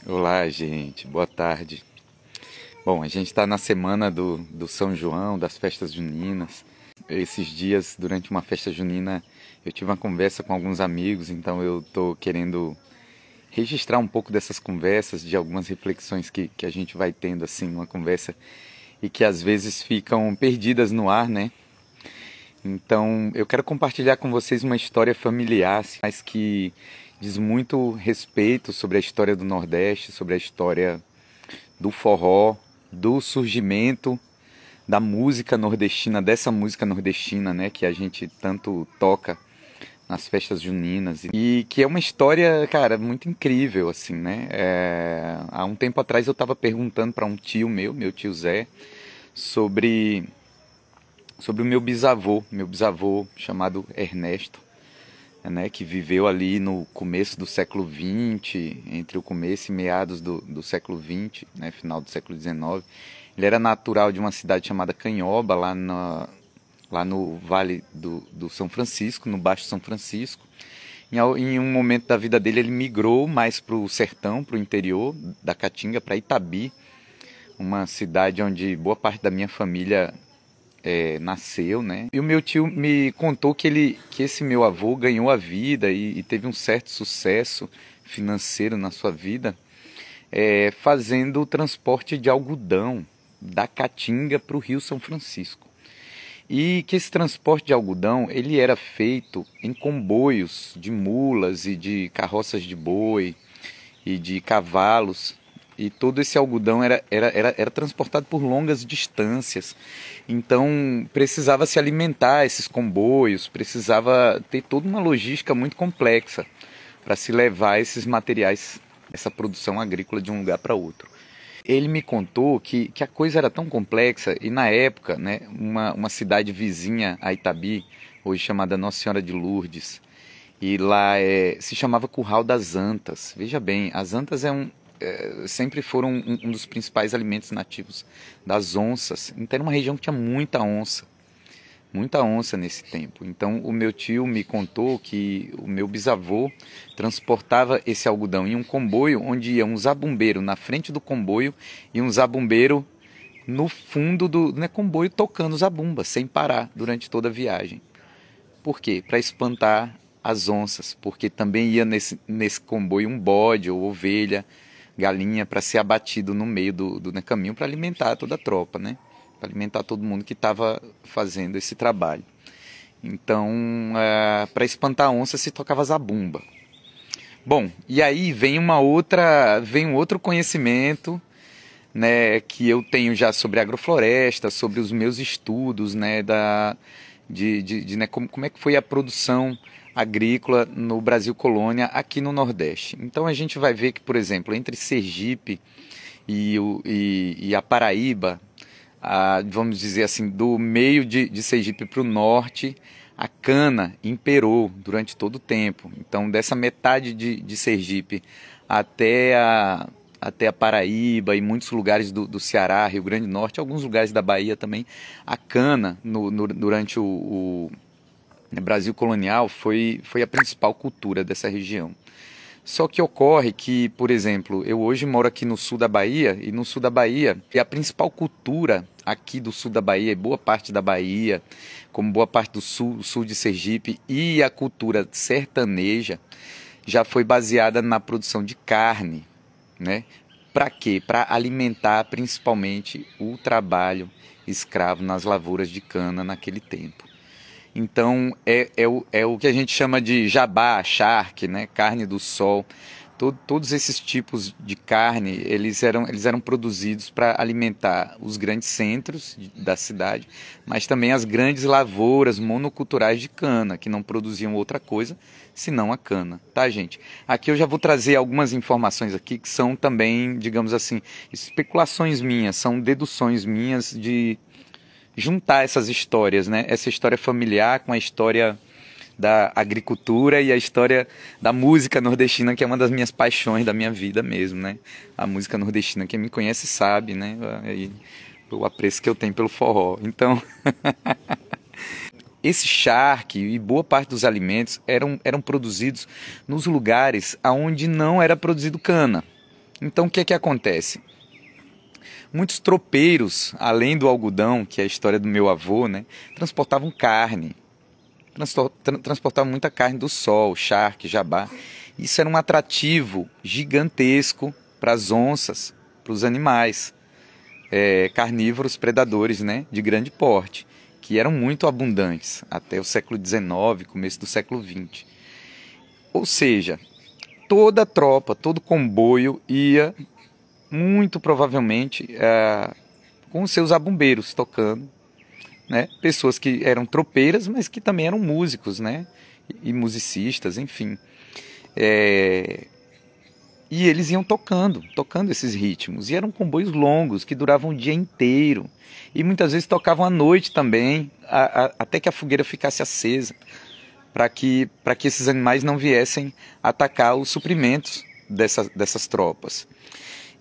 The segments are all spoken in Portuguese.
Olá, gente. Boa tarde. Bom, a gente está na semana do São João, das festas juninas. Esses dias, durante uma festa junina, eu tive uma conversa com alguns amigos, então eu estou querendo registrar um pouco dessas conversas, de algumas reflexões que a gente vai tendo assim numa conversa e que às vezes ficam perdidas no ar, né? Então, eu quero compartilhar com vocês uma história familiar, assim, mas que diz muito respeito sobre a história do Nordeste, sobre a história do forró, do surgimento da música nordestina, dessa música nordestina, né, que a gente tanto toca nas festas juninas e que é uma história, cara, muito incrível, assim, né? Há um tempo atrás eu estava perguntando para um tio meu tio Zé, sobre o meu bisavô chamado Ernesto, né, que viveu ali no começo do século XX, entre o começo e meados do século XX, né, final do século XIX. Ele era natural de uma cidade chamada Canhoba, lá no Vale do São Francisco, no Baixo São Francisco. Em um momento da vida dele, ele migrou mais para o sertão, para o interior da Caatinga, para Itabi, uma cidade onde boa parte da minha família nasceu, né? E o meu tio me contou que esse meu avô ganhou a vida e teve um certo sucesso financeiro na sua vida, fazendo o transporte de algodão da Caatinga para o Rio São Francisco. E que esse transporte de algodão ele era feito em comboios de mulas e de carroças de boi e de cavalos, e todo esse algodão era transportado por longas distâncias. Então precisava se alimentar esses comboios, precisava ter toda uma logística muito complexa para se levar esses materiais, essa produção agrícola de um lugar para outro. Ele me contou que a coisa era tão complexa e na época, né, uma cidade vizinha a Itabi, hoje chamada Nossa Senhora de Lourdes, e lá se chamava Curral das Antas. Veja bem, as antas sempre foram um dos principais alimentos nativos das onças. Então era uma região que tinha muita onça nesse tempo. Então o meu tio me contou que o meu bisavô transportava esse algodão em um comboio onde ia um zabumbeiro na frente do comboio e um zabumbeiro no fundo do, né, comboio tocando zabumba sem parar durante toda a viagem. Por quê? Para espantar as onças, porque também ia nesse comboio um bode ou ovelha, galinha, para ser abatido no meio do caminho para alimentar toda a tropa, né? Para alimentar todo mundo que estava fazendo esse trabalho. Então, para espantar a onça se tocava zabumba. Bom, e aí vem vem um outro conhecimento, né, que eu tenho já sobre agrofloresta, sobre os meus estudos, né, né, como é que foi a produção agrícola no Brasil colônia aqui no Nordeste. Então a gente vai ver que, por exemplo, entre Sergipe e a Paraíba, vamos dizer assim, do meio de Sergipe para o norte, a cana imperou durante todo o tempo. Então, dessa metade de Sergipe até a Paraíba e muitos lugares do Ceará, Rio Grande do Norte, alguns lugares da Bahia também, a cana durante o Brasil colonial foi a principal cultura dessa região. Só que ocorre que, por exemplo, eu hoje moro aqui no sul da Bahia, e no sul da Bahia, a principal cultura aqui do sul da Bahia, e boa parte da Bahia, como boa parte do sul de Sergipe, e a cultura sertaneja, já foi baseada na produção de carne, né? Para quê? Para alimentar principalmente o trabalho escravo nas lavouras de cana naquele tempo. Então é o que a gente chama de jabá, charque, né? Carne do sol. Todos esses tipos de carne eles eram produzidos para alimentar os grandes centros da cidade, mas também as grandes lavouras monoculturais de cana, que não produziam outra coisa senão a cana, tá, gente? Aqui eu já vou trazer algumas informações aqui que são também, digamos assim, especulações minhas, são deduções minhas de juntar essas histórias, né? Essa história familiar com a história da agricultura e a história da música nordestina, que é uma das minhas paixões da minha vida mesmo, né? A música nordestina, quem me conhece sabe, né? E o apreço que eu tenho pelo forró. Então, esse charque e boa parte dos alimentos eram produzidos nos lugares onde não era produzido cana. Então o que é que acontece? Muitos tropeiros, além do algodão, que é a história do meu avô, né, transportavam carne, transportavam muita carne do sol, charque, jabá. Isso era um atrativo gigantesco para as onças, para os animais carnívoros predadores, né, de grande porte, que eram muito abundantes até o século XIX, começo do século XX. Ou seja, toda a tropa, todo comboio ia muito provavelmente com seus abumbeiros tocando, né? Pessoas que eram tropeiras, mas que também eram músicos, né? E musicistas, enfim. E eles iam tocando esses ritmos. E eram comboios longos, que duravam o dia inteiro. E muitas vezes tocavam à noite também, até que a fogueira ficasse acesa, para que esses animais não viessem atacar os suprimentos dessas tropas.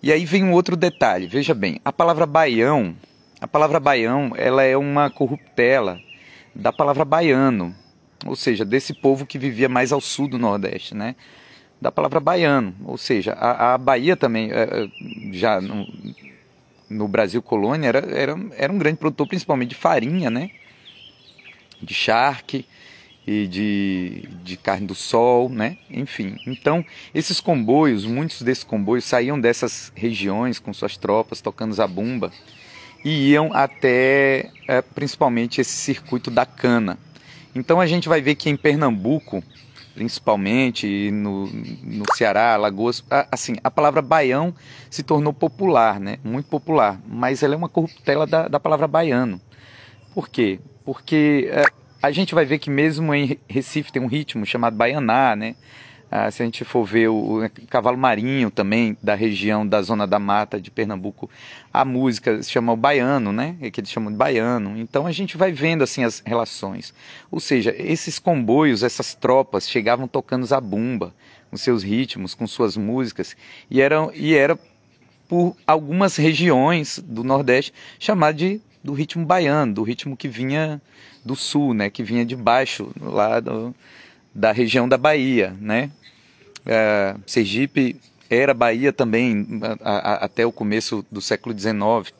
E aí vem um outro detalhe, veja bem, a palavra baião, ela é uma corruptela da palavra baiano, ou seja, desse povo que vivia mais ao sul do Nordeste, né? Da palavra baiano, ou seja, a Bahia também, já no Brasil colônia, era um grande produtor principalmente de farinha, né? De charque e de carne do sol, né? Enfim, então esses comboios, muitos desses comboios saíam dessas regiões com suas tropas tocando zabumba e iam até principalmente esse circuito da cana. Então a gente vai ver que em Pernambuco, principalmente no Ceará, Alagoas, assim, a palavra baião se tornou popular, né? Muito popular, mas ela é uma corruptela da palavra baiano. Por quê? Porque a gente vai ver que mesmo em Recife tem um ritmo chamado baianá, né? Se a gente for ver o cavalo marinho também, da região da Zona da Mata de Pernambuco, a música se chama o baiano, né? É que eles chamam de baiano. Então a gente vai vendo assim as relações. Ou seja, esses comboios, essas tropas chegavam tocando zabumba, com seus ritmos, com suas músicas, e era por algumas regiões do Nordeste chamado do ritmo baiano, do ritmo que vinha do sul, né? Que vinha de baixo, lá da região da Bahia, né? Sergipe era Bahia também até o começo do século XIX.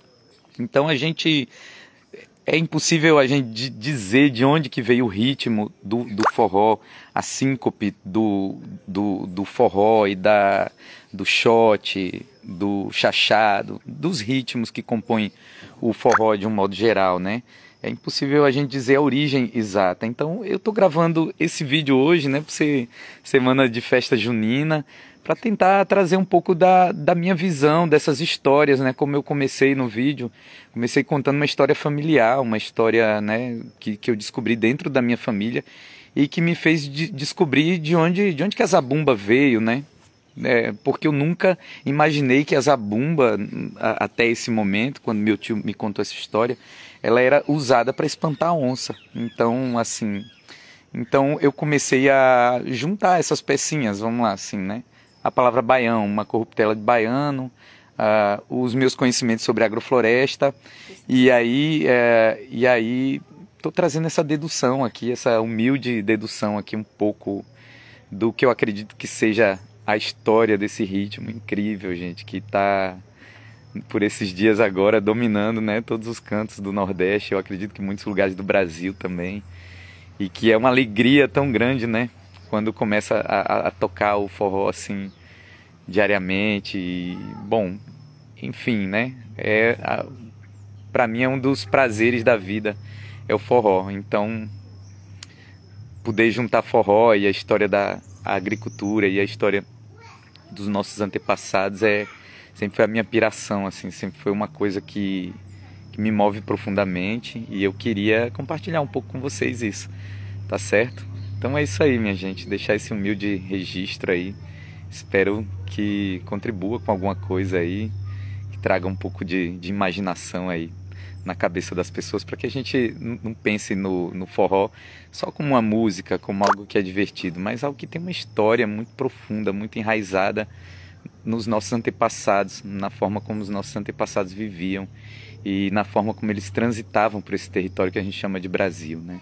Então é impossível a gente dizer de onde que veio o ritmo do forró, a síncope do forró e do shot, do chachado, dos ritmos que compõem o forró de um modo geral, né? É impossível a gente dizer a origem exata. Então eu estou gravando esse vídeo hoje, né, por ser semana de festa junina, para tentar trazer um pouco da minha visão dessas histórias, né, como eu comecei no vídeo. Comecei contando uma história familiar, uma história, né, que eu descobri dentro da minha família e que me fez descobrir de onde que a zabumba veio, né? Porque eu nunca imaginei que a zabumba, até esse momento, quando meu tio me contou essa história, ela era usada para espantar a onça. Então, assim, eu comecei a juntar essas pecinhas, vamos lá, assim, né? A palavra baião, uma corruptela de baiano, os meus conhecimentos sobre agrofloresta, e aí estou trazendo essa dedução aqui, essa humilde dedução aqui, um pouco do que eu acredito que seja a história desse ritmo incrível, gente, que está por esses dias agora dominando, né, todos os cantos do Nordeste, eu acredito que muitos lugares do Brasil também, e que é uma alegria tão grande, né, quando começa a tocar o forró assim diariamente, e, bom, enfim, né, para mim é um dos prazeres da vida, é o forró. Então poder juntar forró e a história da agricultura e a história dos nossos antepassados sempre foi a minha piração, assim, sempre foi uma coisa que me move profundamente, e eu queria compartilhar um pouco com vocês isso, tá certo? Então é isso aí, minha gente, deixar esse humilde registro aí, espero que contribua com alguma coisa aí, que traga um pouco de imaginação aí na cabeça das pessoas, para que a gente não pense no forró só como uma música, como algo que é divertido, mas algo que tem uma história muito profunda, muito enraizada nos nossos antepassados, na forma como os nossos antepassados viviam e na forma como eles transitavam por esse território que a gente chama de Brasil, né?